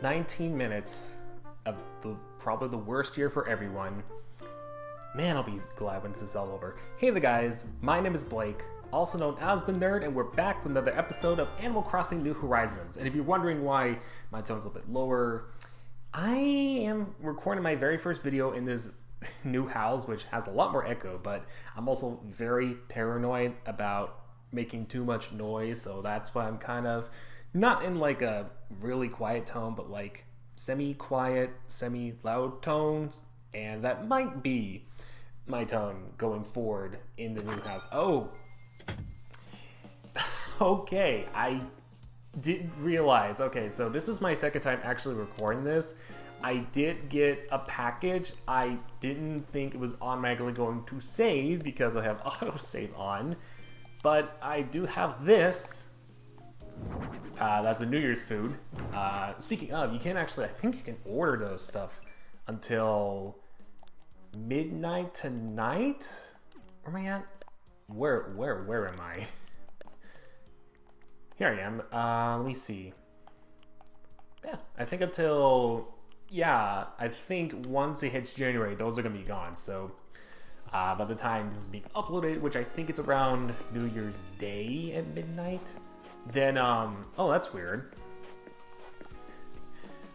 19 minutes of probably the worst year for everyone. Man, I'll be glad when this is all over. Hey there guys, my name is Blake, also known as The Nerd, and we're back with another episode of Animal Crossing New Horizons. And if you're wondering why my tone's a little bit lower, I am recording my very first video in this new house, which has a lot more echo, but I'm also very paranoid about making too much noise, so that's why I'm kind of not in like a really quiet tone, but like semi-quiet, semi-loud tones, and that might be my tone going forward in the new house. Oh, okay, I didn't realize. Okay, so this is my second time actually recording this. I did get a package. I didn't think it was automatically going to save because I have autosave on, but I do have this. That's a New Year's food. Speaking of, you can actually, I think you can order those stuff until midnight tonight. Where am I at? Where am I? Here I am. Let me see. Yeah, I think until, yeah, I think once it hits January, those are gonna be gone. So by the time this is being uploaded, which I think it's around New Year's Day at midnight, then oh, that's weird.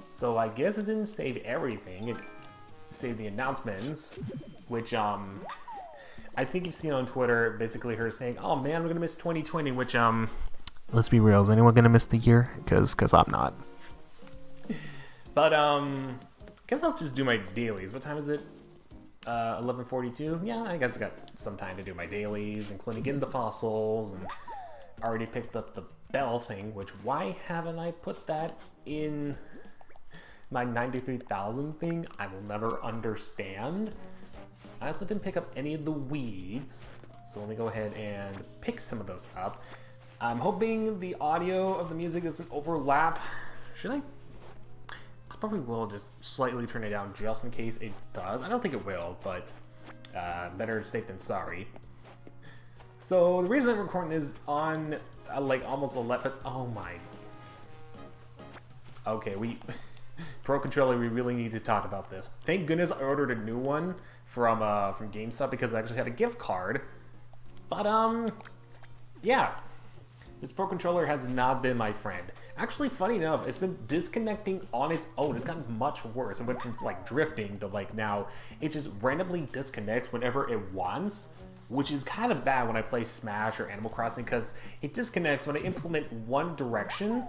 So I guess it didn't save everything. It saved the announcements, which I think you've seen on Twitter, basically her saying, "Oh man, we're gonna miss 2020," which let's be real, is anyone gonna miss the year? Because I'm not. But guess I'll just do my dailies. What time is it? 11:42. Yeah, I guess I got some time to do my dailies, including getting the fossils, and I already picked up the bell thing. Which, why haven't I put that in my 93,000 thing? I will never understand. I also didn't pick up any of the weeds, so let me go ahead and pick some of those up. I'm hoping the audio of the music doesn't overlap. Should I? I probably will just slightly turn it down just in case it does. I don't think it will, but better safe than sorry. So the reason I'm recording is on like almost 11. Oh my. Okay, Pro Controller, we really need to talk about this. Thank goodness I ordered a new one from GameStop because I actually had a gift card. But yeah. This Pro Controller has not been my friend. Actually, funny enough, it's been disconnecting on its own. It's gotten much worse. It went from like drifting to like now it just randomly disconnects whenever it wants, which is kind of bad when I play Smash or Animal Crossing because it disconnects when I implement one direction,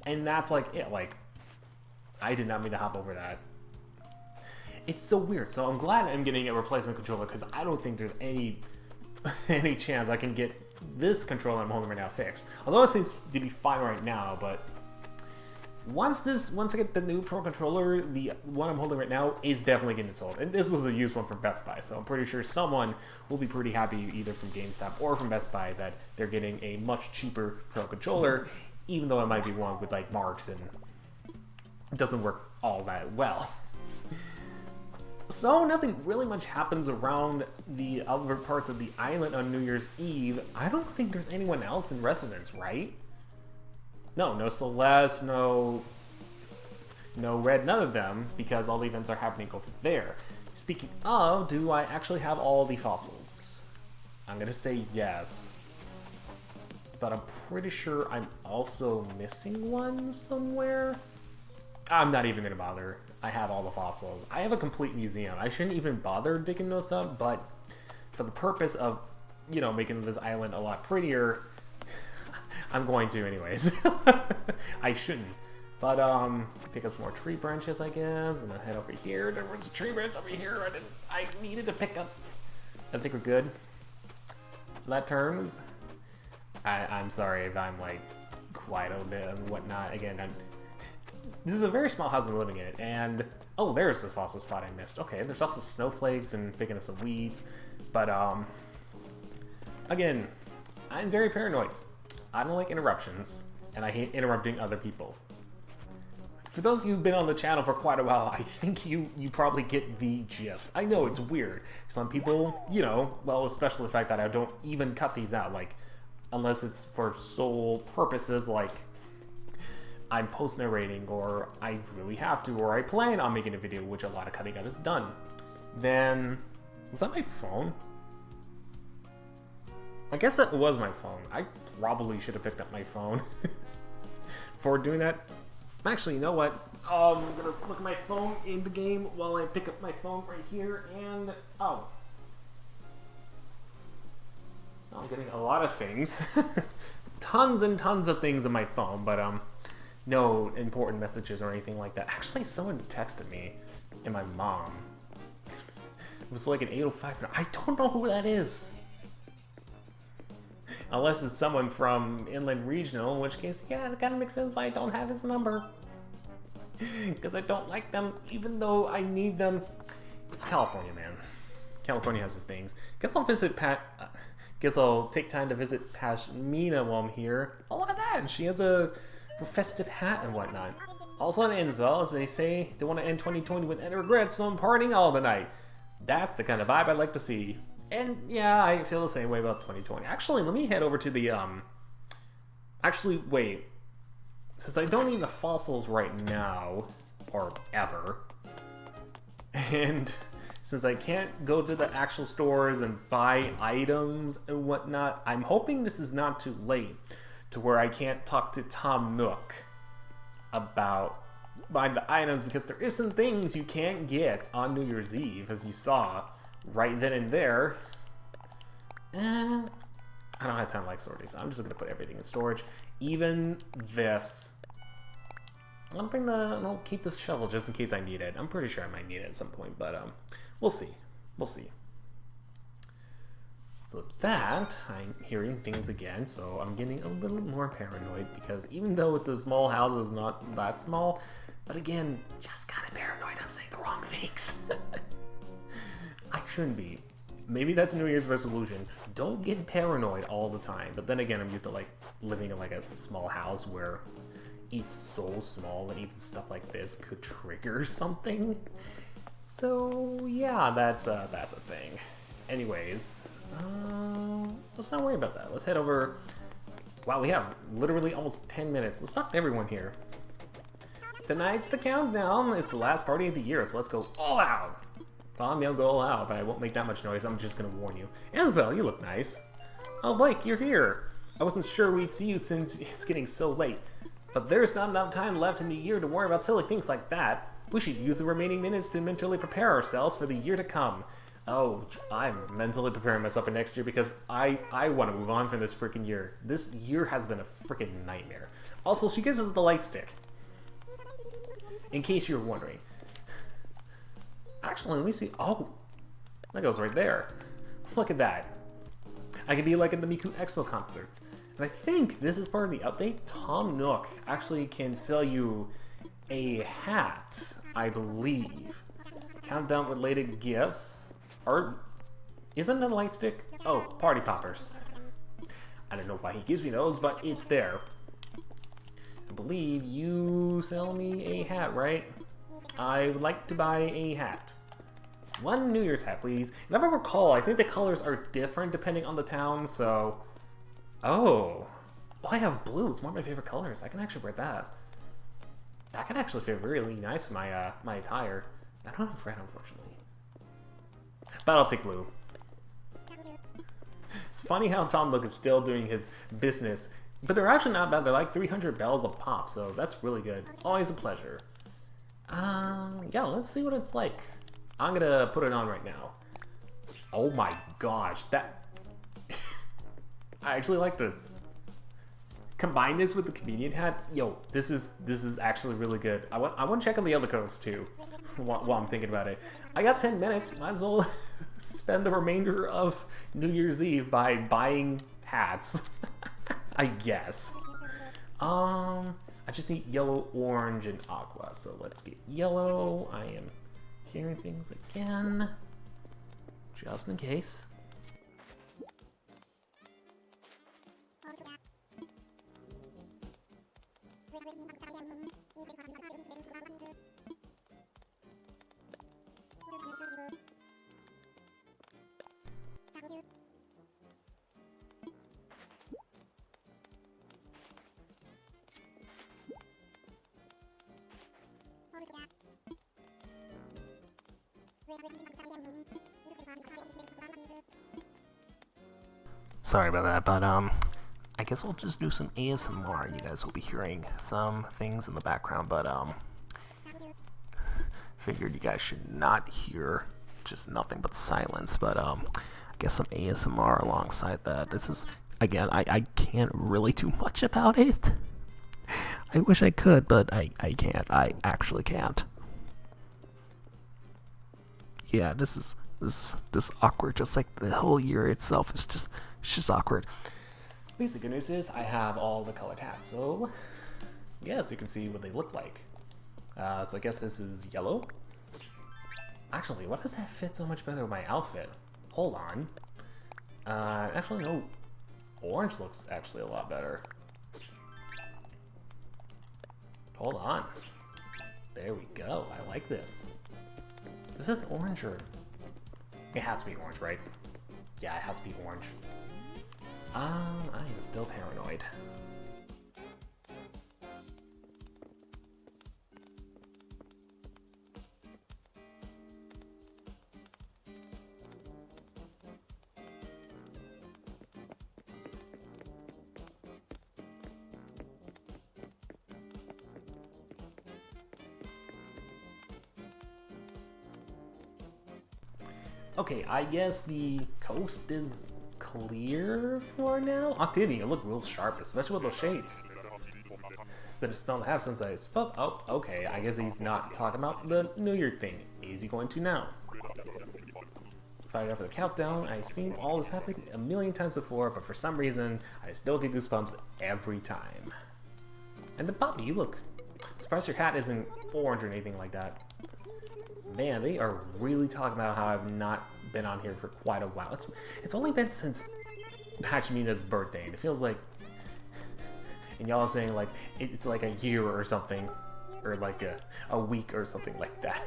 and that's like it. Like, I did not mean to hop over that. It's so weird. So I'm glad I'm getting a replacement controller because I don't think there's any chance I can get this controller I'm holding right now fixed. Although it seems to be fine right now, but once I get the new Pro Controller, the one I'm holding right now is definitely getting sold. And this was a used one from Best Buy, so I'm pretty sure someone will be pretty happy either from GameStop or from Best Buy that they're getting a much cheaper Pro Controller, even though it might be one with like marks and it doesn't work all that well. So nothing really much happens around the other parts of the island on New Year's Eve. I don't think there's anyone else in residence, right? No Celeste, no Red, none of them, because all the events are happening over there. Speaking of, do I actually have all the fossils? I'm gonna say yes, but I'm pretty sure I'm also missing one somewhere. I'm not even gonna bother. I have all the fossils. I have a complete museum. I shouldn't even bother digging those up, but for the purpose of, you know, making this island a lot prettier, I'm going to anyways. I shouldn't. But pick up some more tree branches, I guess, and then head over here. There was a tree branch over here I needed to pick up. I think we're good. That turns. I'm sorry if I'm like quiet a little bit and whatnot. Again, this is a very small house I'm living in, and oh, there's the fossil spot I missed. Okay, there's also snowflakes and picking up some weeds, but again, I'm very paranoid. I don't like interruptions, and I hate interrupting other people. For those of you who've been on the channel for quite a while, I think you probably get the gist. I know it's weird. Some people, you know, well, especially the fact that I don't even cut these out, like, unless it's for sole purposes, like I'm post-narrating, or I really have to, or I plan on making a video, which a lot of cutting out is done, then... Was that my phone? I guess that was my phone. I probably should have picked up my phone before doing that. Actually, you know what? I'm gonna look at my phone in the game while I pick up my phone right here, and... Oh. I'm getting a lot of things. Tons and tons of things on my phone, but no important messages or anything like that. Actually, someone texted me, and my mom. It was like an 8:05. I don't know who that is. Unless it's someone from Inland Regional, in which case, yeah, it kind of makes sense why I don't have his number. Because I don't like them, even though I need them. It's California, man. California has its things. Guess I'll visit Guess I'll take time to visit Pashmina while I'm here. Oh, look at that! She has a festive hat and whatnot. Also on Innsville, as they say, they want to end 2020 with any regrets, so I'm partying all the night. That's the kind of vibe I'd like to see. And yeah, I feel the same way about 2020. Actually, let me head over to the, Actually, wait. Since I don't need the fossils right now, or ever, and since I can't go to the actual stores and buy items and whatnot, I'm hoping this is not too late to where I can't talk to Tom Nook about buying the items, because there is some things you can't get on New Year's Eve, as you saw right then and there. I don't have time to like sort these. I'm just gonna put everything in storage, even this. I'll keep the shovel just in case I need it. I'm pretty sure I might need it at some point, but we'll see. We'll see. So that, I'm hearing things again, so I'm getting a little more paranoid, because even though it's a small house, it's not that small, but again, just kind of paranoid. I'm saying the wrong things. I shouldn't be. Maybe that's a New Year's resolution. Don't get paranoid all the time. But then again, I'm used to like living in like a small house where it's so small that even stuff like this could trigger something. So yeah, that's a thing. Anyways, let's not worry about that. Let's head over. Wow, we have literally almost 10 minutes. Let's talk to everyone here. Tonight's the countdown. It's the last party of the year, so let's go all out. Well, I'm gonna go all out, but I won't make that much noise. I'm just gonna warn you. Isabel, you look nice. Oh, Mike, you're here. I wasn't sure we'd see you since it's getting so late. But there's not enough time left in the year to worry about silly things like that. We should use the remaining minutes to mentally prepare ourselves for the year to come. Oh, I'm mentally preparing myself for next year because I want to move on from this freaking year. This year has been a freaking nightmare. Also, she gives us the light stick. In case you're wondering. Actually, let me see. Oh, that goes right there. Look at that. I could be like at the Miku Expo concerts. And I think this is part of the update. Tom Nook actually can sell you a hat, I believe. Countdown related gifts. Or, isn't it a light stick? Oh, party poppers. I don't know why he gives me those, but it's there. I believe you sell me a hat, right? I would like to buy a hat. One New Year's hat, please. And if I recall, I think the colors are different depending on the town, so... Oh. Well, I have blue. It's one of my favorite colors. I can actually wear that. That can actually fit really nice with my, my attire. I don't have red, unfortunately. But I'll take blue. It's funny how Tom Nook is still doing his business. But they're actually not bad. They're like 300 bells a pop, so that's really good. Always a pleasure. Yeah, let's see what it's like. I'm gonna put it on right now. Oh my gosh, that... I actually like this. Combine this with the comedian hat. Yo, this is actually really good. I want to check on the other codes too, while I'm thinking about it. I got 10 minutes. Might as well spend the remainder of New Year's Eve by buying hats. I guess. I just need yellow, orange, and aqua. So let's get yellow. I am hearing things again, just in case. Sorry about that, but I guess we'll just do some ASMR. You guys will be hearing some things in the background, but figured you guys should not hear just nothing but silence, but I guess some ASMR alongside that. This is, again, I can't really do much about it. I wish I could, but I can't. I actually can't. Yeah, this is awkward. Just like the whole year itself is just, it's just awkward. At least the good news is I have all the colored hats, so yes, you can see what they look like. So I guess this is yellow. Actually, why does that fit so much better with my outfit? Hold on. Actually, no. Orange looks actually a lot better. Hold on. There we go. I like this. This is orange or... It has to be orange, right? Yeah, it has to be orange. I am still paranoid. Okay, I guess the coast is clear for now. Octavia, you look real sharp, especially with those shades. It's been a spell and a half since I spoke. Oh, okay, I guess he's not talking about the New Year thing. Is he going to now? Fired out for the countdown. I've seen all this happen a million times before, but for some reason, I still get goosebumps every time. And the puppy, you look. Surprised your hat isn't orange or anything like that. Man, they are really talking about how I've not been on here for quite a while. It's only been since Patchmina's birthday, and it feels like, and y'all are saying like it's like a year or something, or like a week or something like that.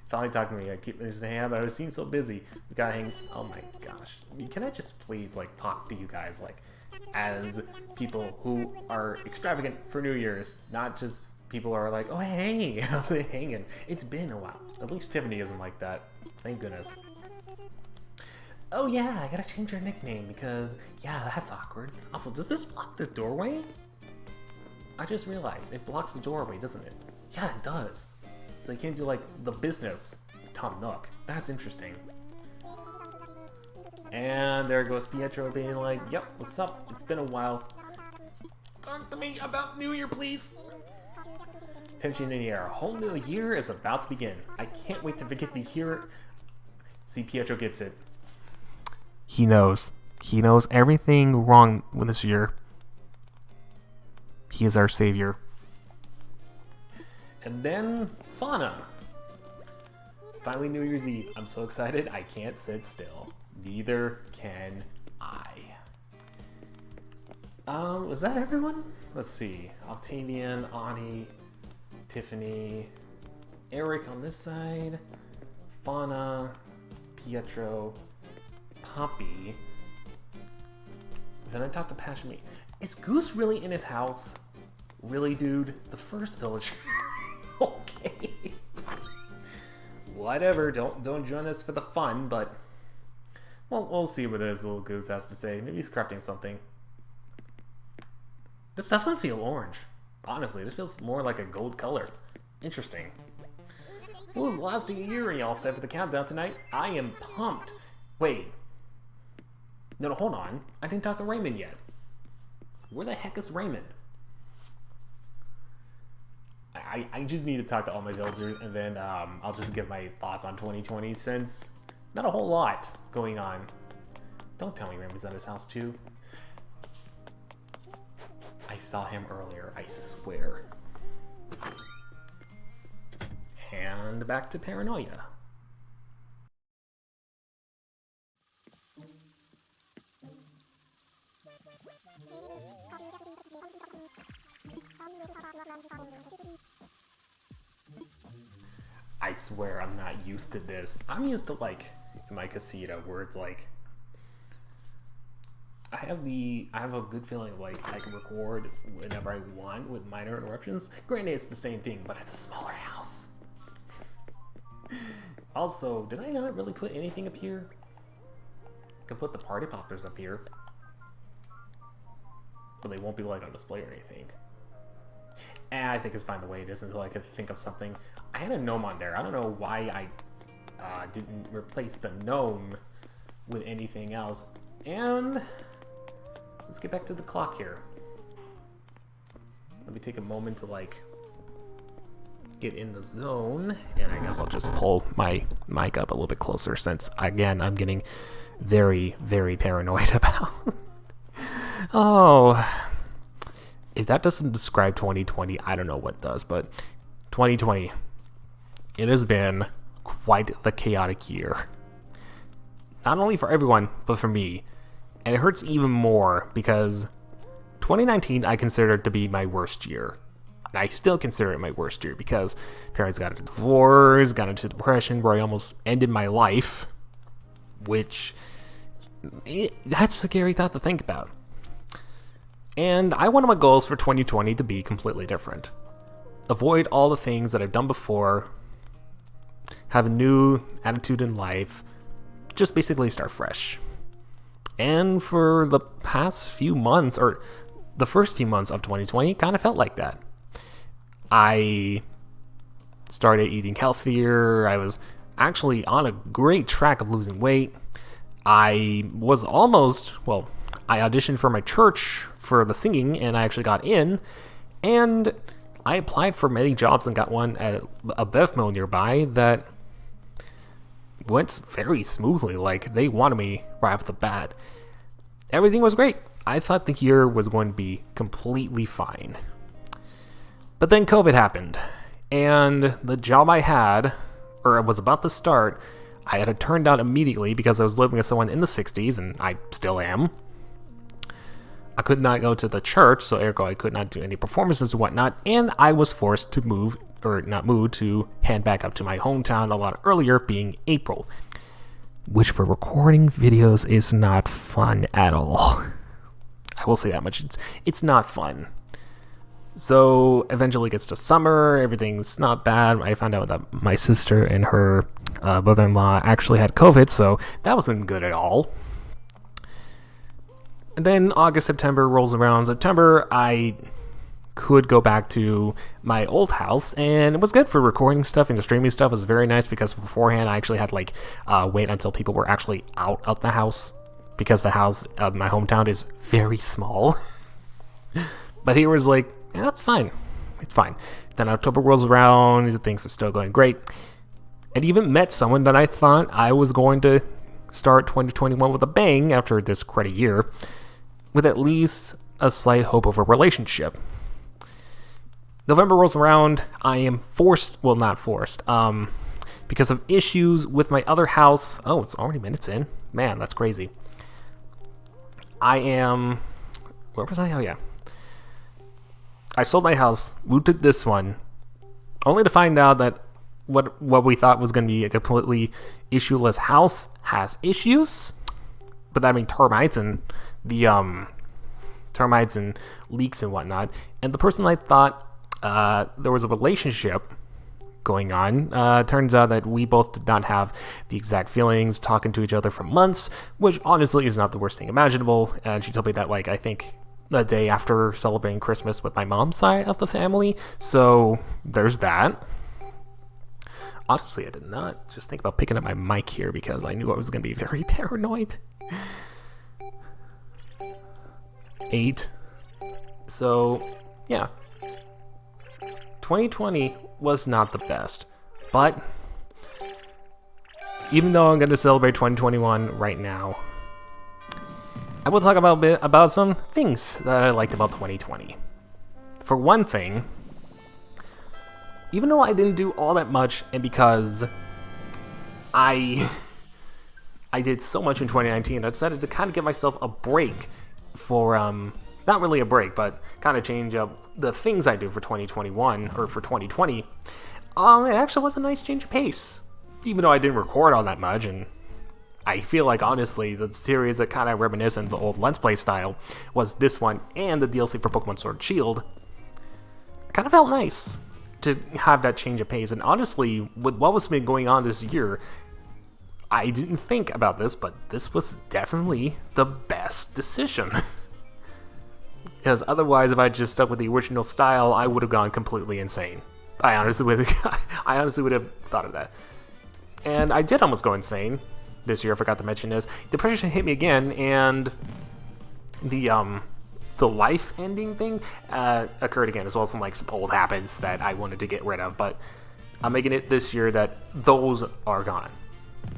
Finally talking to me, I keep saying, yeah, but I was seeing so busy. We gotta hang. Oh my gosh, can I just please like talk to you guys like as people who are extravagant for New Year's, not just people are like, oh hey, how's it hanging? It's been a while. At least Tiffany isn't like that. Thank goodness. Oh yeah, I gotta change her nickname because, yeah, that's awkward. Also, does this block the doorway? I just realized it blocks the doorway, doesn't it? Yeah, it does. So you can't do like the business Tom Nook. That's interesting. And there goes Pietro being like, yep, what's up? It's been a while. Talk to me about New Year, please. Tension in the air. A whole new year is about to begin. I can't wait to forget the year. See, Pietro gets it. He knows. He knows everything wrong with this year. He is our savior. And then Fauna. It's finally New Year's Eve. I'm so excited I can't sit still. Neither can I. Was that everyone? Let's see. Octavian, Ani, Tiffany, Eric on this side, Fauna, Pietro, Poppy. Then I talked to Pashmi. Is Goose really in his house? Really, dude? The first villager? Okay. Whatever, don't join us for the fun, but well, we'll see what this little Goose has to say. Maybe he's crafting something. This doesn't feel orange. Honestly, this feels more like a gold color. Interesting. It was lasting a year and y'all set for the countdown tonight. I am pumped. Wait. No, hold on. I didn't talk to Raymond yet. Where the heck is Raymond? I just need to talk to all my villagers and then I'll just give my thoughts on 2020 since not a whole lot going on. Don't tell me Raymond's at his house too. I saw him earlier, I swear. And back to paranoia. I swear I'm not used to this. I'm used to like in my casita where it's like I have a good feeling of like I can record whenever I want with minor interruptions. Granted, it's the same thing, but it's a smaller house. Also, did I not really put anything up here? I could put the party poppers up here. But they won't be like on display or anything. And I think it's fine the way it is until I could think of something. I had a gnome on there. I don't know why I didn't replace the gnome with anything else. And let's get back to the clock here. Let me take a moment to like get in the zone, and I guess I'll just pull my mic up a little bit closer since again I'm getting very, very paranoid about oh, if that doesn't describe 2020, I don't know what does. But 2020, it has been quite the chaotic year, not only for everyone but for me. And it hurts even more because 2019 I considered to be my worst year. And I still consider it my worst year because parents got a divorce, got into depression where I almost ended my life, which that's a scary thought to think about. And I wanted my goals for 2020 to be completely different. Avoid all the things that I've done before, have a new attitude in life, just basically start fresh. And for the past few months, or the first few months of 2020, kind of felt like that. I started eating healthier. I was actually on a great track of losing weight. I was almost, well, I auditioned for my church for the singing, and I actually got in. And I applied for many jobs and got one at a BevMo nearby that went very smoothly. Like, they wanted me right off the bat. Everything was great. I thought the year was going to be completely fine. But then COVID happened, and the job I had, or was about to start, I had to turn down immediately because I was living with someone in the 60s, and I still am. I could not go to the church, so ergo I could not do any performances and whatnot, and I was forced to move, or not move, to head back up to my hometown a lot earlier, being April. Which for recording videos is not fun at all. I will say that much. It's not fun. So eventually it gets to summer, everything's not bad. I found out that my sister and her brother-in-law actually had COVID, so that wasn't good at all. And then August, September rolls around. September, I could go back to my old house, and it was good for recording stuff and the streaming stuff. It was very nice because beforehand I actually had to wait until people were actually out of the house, because the house of my hometown is very small. But here was like, yeah, that's fine. It's fine. Then October rolls around, things are still going great. And even met someone that I thought I was going to start 2021 with a bang after this credit year, with at least a slight hope of a relationship. November rolls around, I am not forced, because of issues with my other house. Oh, it's already minutes in. Man, that's crazy. Where was I? Oh, yeah. I sold my house, moved to this one, only to find out that what we thought was going to be a completely issueless house has issues. But that means termites and leaks and whatnot. And the person I thought there was a relationship going on, turns out that we both did not have the exact feelings, talking to each other for months, which honestly is not the worst thing imaginable. And she told me that, I think the day after celebrating Christmas with my mom's side of the family. So there's that. Honestly, I did not just think about picking up my mic here because I knew I was going to be very paranoid. 8. So, yeah. 2020 was not the best. But even though I'm going to celebrate 2021 right now, I will talk about some things that I liked about 2020. For one thing, even though I didn't do all that much, and because I did so much in 2019, I decided to kind of give myself a break for, not really a break, but kind of change up the things I do for 2021, or for 2020. It actually was a nice change of pace. Even though I didn't record all that much, and I feel like, honestly, the series that kind of reminiscent of the old Let's Play style was this one and the DLC for Pokemon Sword and Shield. It kind of felt nice. to have that change of pace. And honestly, with what was been going on this year, I didn't think about this, but this was definitely the best decision. Because otherwise, if I just stuck with the original style, I would have gone completely insane. I honestly would have thought of that. And I did almost go insane this year. I forgot to mention this. Depression hit me again, and the life ending thing occurred again, as well as some old habits that I wanted to get rid of. But I'm making it this year that those are gone.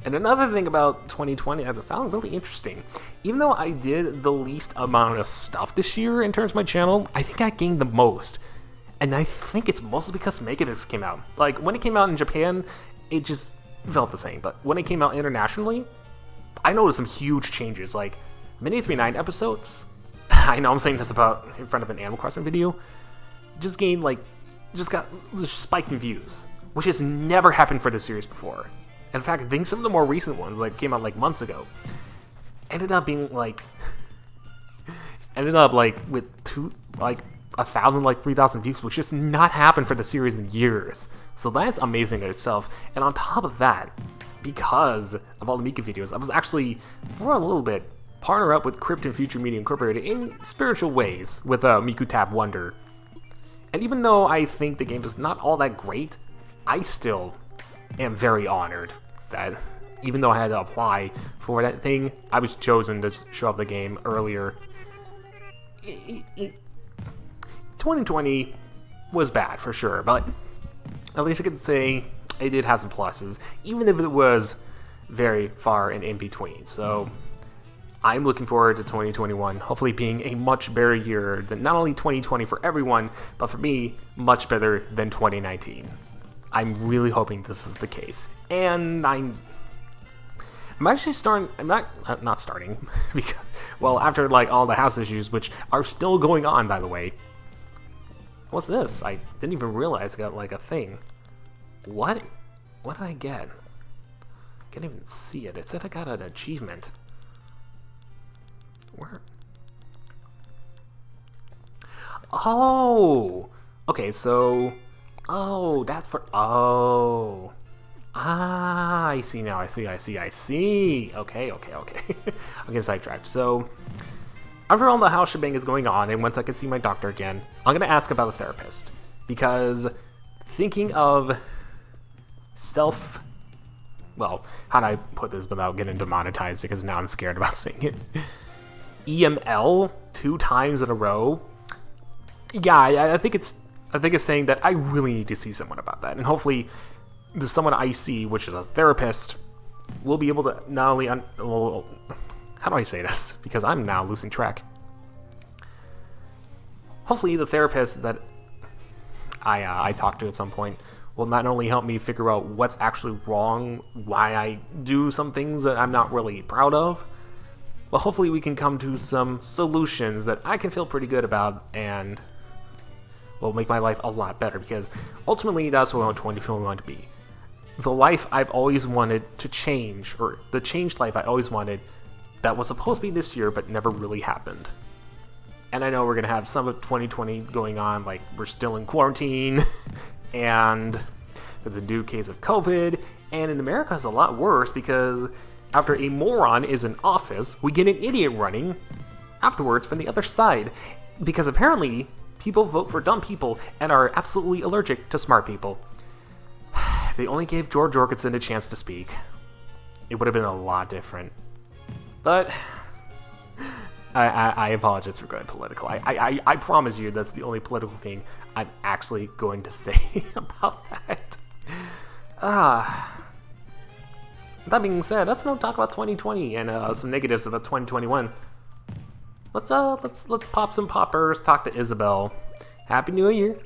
And another thing about 2020 I found really interesting. Even though I did the least amount of stuff this year in terms of my channel, I think I gained the most. And I think it's mostly because Megadix came out. When it came out in Japan, it just felt the same. But when it came out internationally, I noticed some huge changes. Mini 39 episodes, I know I'm saying this about in front of an Animal Crossing video, just spiked in views, which has never happened for this series before. In fact, I think some of the more recent ones, came out months ago, ended up being with 1,000, 3,000 views, which has not happened for the series in years. So that's amazing in itself. And on top of that, because of all the Mika videos, I was actually, for a little bit, partner up with Crypt and Future Media Incorporated in spiritual ways with Miku Tap Wonder. And even though I think the game is not all that great, I still am very honored that even though I had to apply for that thing, I was chosen to show off the game earlier. 2020 was bad for sure, but at least I can say it did have some pluses, even if it was very far and in between. So I'm looking forward to 2021, hopefully being a much better year than not only 2020 for everyone, but for me, much better than 2019. I'm really hoping this is the case. And I'm actually starting, I'm not starting, because, well, after all the house issues, which are still going on, by the way. What's this? I didn't even realize I got a thing. What did I get? Can't even see it. It said I got an achievement. Where? Oh! Okay, so... Oh, that's for... Oh. Ah, I see now. I see. Okay. I'm getting sidetracked. So, after all the house shebang is going on, and once I can see my doctor again, I'm going to ask about a therapist. Because thinking of well, how do I put this without getting demonetized? Because now I'm scared about saying it. EML 2 times in a row. Yeah, I think it's saying that I really need to see someone about that, and hopefully, the someone I see, which is a therapist, will be able to not only how do I say this? Because I'm now losing track. Hopefully, the therapist that I talk to at some point will not only help me figure out what's actually wrong, why I do some things that I'm not really proud of, but hopefully we can come to some solutions that I can feel pretty good about and will make my life a lot better, because ultimately that's what I want 2021 to be. The life I've always wanted to change, or the changed life I always wanted that was supposed to be this year but never really happened. And I know we're going to have some of 2020 going on, we're still in quarantine, and there's a new case of COVID, and in America it's a lot worse because after a moron is in office, we get an idiot running afterwards from the other side, because apparently people vote for dumb people and are absolutely allergic to smart people. If they only gave George Jorgensen a chance to speak, it would have been a lot different. But I apologize for going political. I promise you that's the only political thing I'm actually going to say about that. That being said, let's now talk about 2020 and some negatives about 2021. Let's pop some poppers, talk to Isabel. Happy New Year.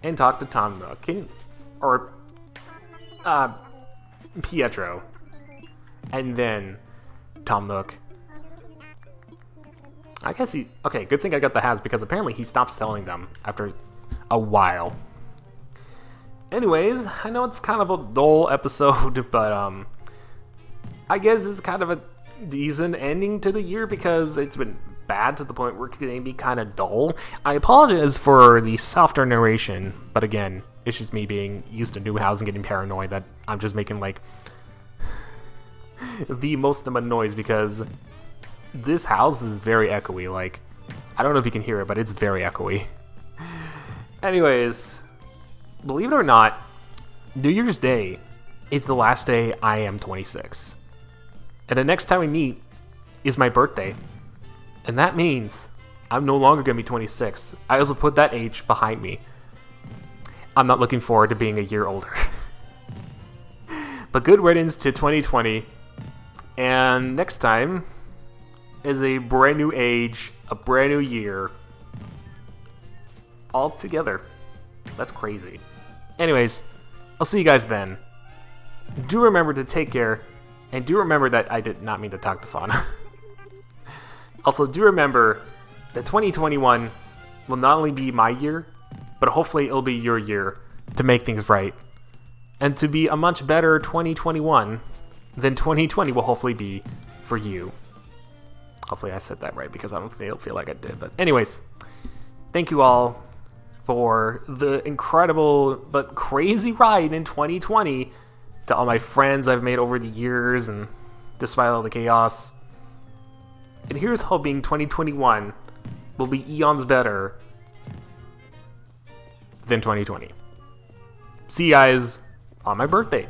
And talk to Tom Nook. Or Pietro. And then Tom Nook. I guess okay, good thing I got the hats, because apparently he stopped selling them after a while. Anyways, I know it's kind of a dull episode, but I guess it's kind of a decent ending to the year, because it's been bad to the point where it can be kind of dull. I apologize for the softer narration, but again, it's just me being used to new housing, getting paranoid that I'm just making like the most amount of noise because this house is very echoey. Like, I don't know if you can hear it, but it's very echoey. Anyways, believe it or not, New Year's Day is the last day I am 26. And the next time we meet is my birthday. And that means I'm no longer going to be 26. I also put that age behind me. I'm not looking forward to being a year older. But good riddance to 2020. And next time is a brand new age, a brand new year. All together. That's crazy. Anyways, I'll see you guys then. Do remember to take care. And do remember that I did not mean to talk to Fauna. Also, do remember that 2021 will not only be my year, but hopefully it'll be your year to make things right. And to be a much better 2021 than 2020 will hopefully be for you. Hopefully I said that right because I don't feel like I did. But anyways, thank you all for the incredible but crazy ride in 2020. To all my friends I've made over the years and despite all the chaos. And here's hoping 2021 will be eons better than 2020. See you guys on my birthday.